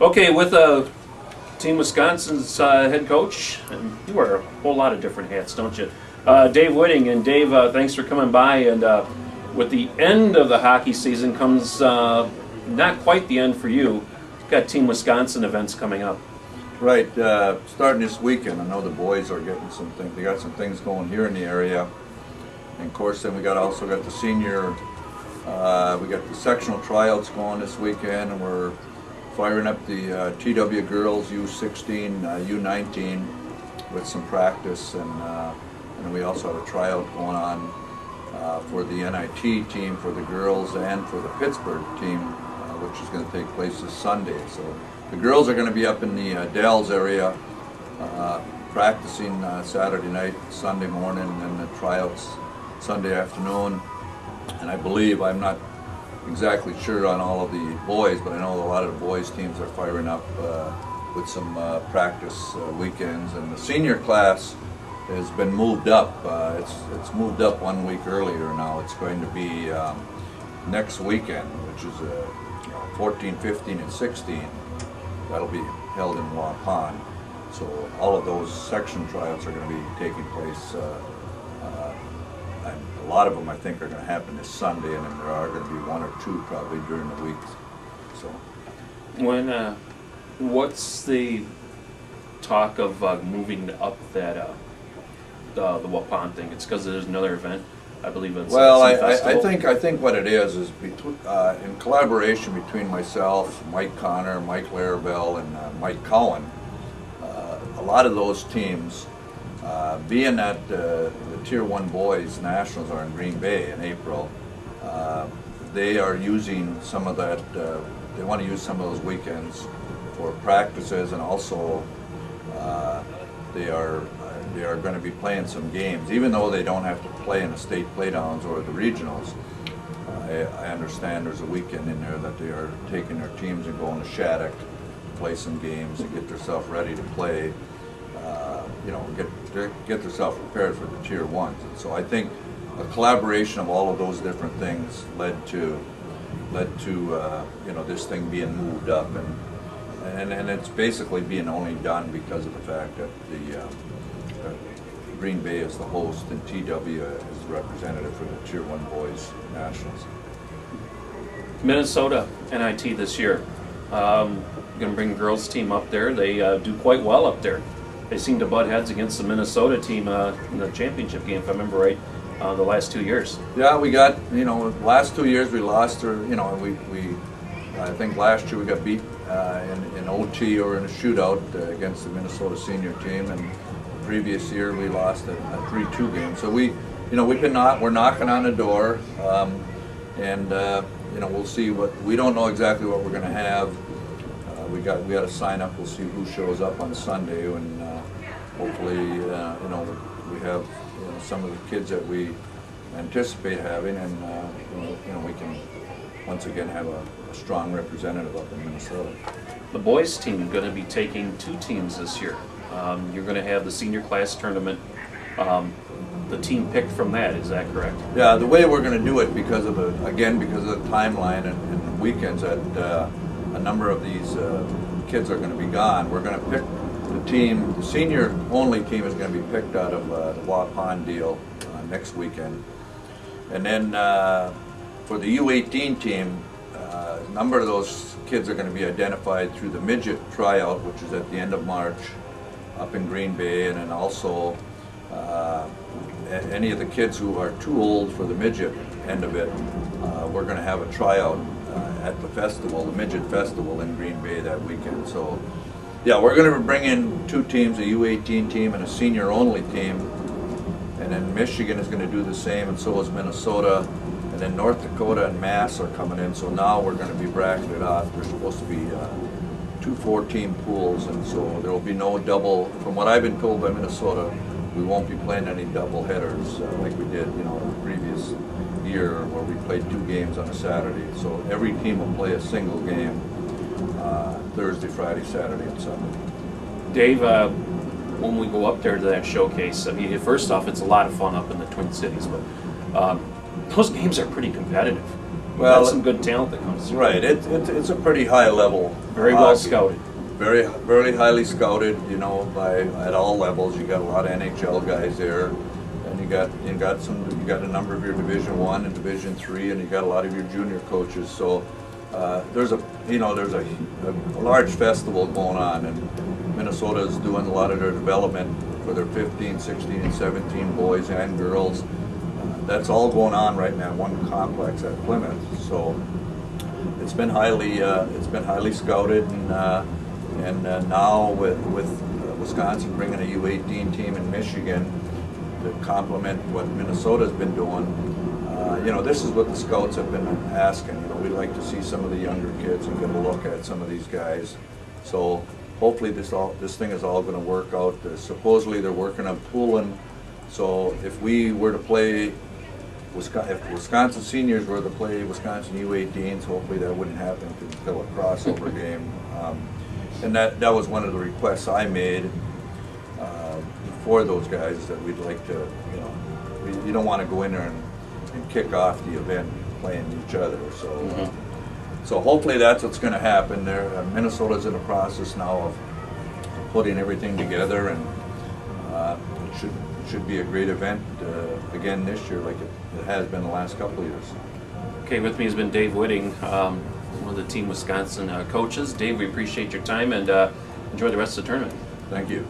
Okay, with Team Wisconsin's head coach, and you wear a whole lot of different hats, don't you? Dave Witting. And Dave, thanks for coming by. And with the end of the hockey season comes not quite the end for you. You've got Team Wisconsin events coming up. Right, starting this weekend. I know the boys are getting some things. They got some things going here in the area, and of course, then we also got the senior. We got the sectional tryouts going this weekend, and we're firing up the TW girls U16, U19 with some practice, and we also have a tryout going on for the NIT team for the girls and for the Pittsburgh team, which is going to take place this Sunday. So the girls are going to be up in the Dalles area practicing Saturday night, Sunday morning, and the tryouts Sunday afternoon. And I believe, I'm not exactly sure on all of the boys, but I know a lot of the boys teams are firing up with some practice weekends. And the senior class has been moved up. It's moved up 1 week earlier now. It's going to be next weekend, which is 14, 15, and 16. That'll be held in Waupun. So all of those section tryouts are going to be taking place. And a lot of them, I think, are going to happen this Sunday, and then there are going to be one or two probably during the week. So, what's the talk of moving up that the Waupun thing? It's because there's another event, I believe. It's well, I think what it is between, in collaboration between myself, Mike Connor, Mike Larabelle, and Mike Cowan. A lot of those teams, being that the Tier 1 boys nationals are in Green Bay in April, they are using some of that. They want to use some of those weekends for practices, and also they are going to be playing some games, even though they don't have to play in the state playdowns or the regionals. I understand there's a weekend in there that they are taking their teams and going to Shattuck to play some games and get themselves ready to play. Get themselves prepared for the Tier 1s. And so I think a collaboration of all of those different things led to this thing being moved up, and it's basically being only done because of the fact that the Green Bay is the host and TW is the representative for the Tier 1 boys nationals. Minnesota NIT this year. Going to bring girls team up there. They do quite well up there. They seem to butt heads against the Minnesota team in the championship game, if I remember right, the last 2 years. Yeah, we got, last 2 years we lost, or, I think last year we got beat in OT or in a shootout against the Minnesota senior team, and the previous year we lost a 3-2 game. So we're knocking on the door, and we'll see we don't know exactly what we're going to have. We got to sign up. We'll see who shows up on Sunday, and hopefully, we have some of the kids that we anticipate having, and we can once again have a strong representative up in Minnesota. The boys team is going to be taking 2 teams this year. You're going to have the senior class tournament. The team picked from that. Is that correct? Yeah, the way we're going to do it, because of the timeline and the weekends that a number of these kids are going to be gone. We're going to pick the team. The senior only team is going to be picked out of the Waupun deal next weekend, and then for the U18 team, a number of those kids are going to be identified through the midget tryout, which is at the end of March up in Green Bay, and then also any of the kids who are too old for the midget end of it, we're going to have a tryout at the festival, the midget festival in Green Bay that weekend. So yeah, we're going to bring in 2 teams, a U18 team and a senior only team, and then Michigan is going to do the same, and so is Minnesota, and then North Dakota and Mass are coming in. So now we're going to be bracketed off. There's supposed to be 2 4-team pools, and so there will be no double. From what I've been told by Minnesota, we won't be playing any double headers like we did, the previous year, where we played 2 games on a Saturday. So every team will play a single game Thursday, Friday, Saturday, and Sunday. Dave, when we go up there to that showcase, I mean, first off, it's a lot of fun up in the Twin Cities, but those games are pretty competitive. I Well, that's some good talent that comes through. Right, it's a pretty high level. Very well hockey. scouted. Very highly scouted. You know, at all levels. You got a lot of NHL guys there, and you got a number of your Division I and Division III, and you got a lot of your junior coaches. So there's a large festival going on, and Minnesota is doing a lot of their development for their 15, 16, and 17 boys and girls. That's all going on right now in one complex at Plymouth. So it's been highly scouted, and now with Wisconsin bringing a U18 team in Michigan to complement what Minnesota's been doing. This is what the scouts have been asking. We'd like to see some of the younger kids and get a look at some of these guys. So hopefully this thing is all going to work out. Supposedly they're working on pooling. So if we were to play, if Wisconsin seniors were to play Wisconsin U18s, hopefully that wouldn't happen until a crossover game. And that was one of the requests I made for those guys, that we'd like to, you don't want to go in there and kick off the event playing each other. So, so hopefully that's what's going to happen there. Minnesota's in the process now of putting everything together, and it should be a great event again this year, like it has been the last couple of years. Okay, with me has been Dave Witting, one of the Team Wisconsin coaches. Dave, we appreciate your time, and enjoy the rest of the tournament. Thank you.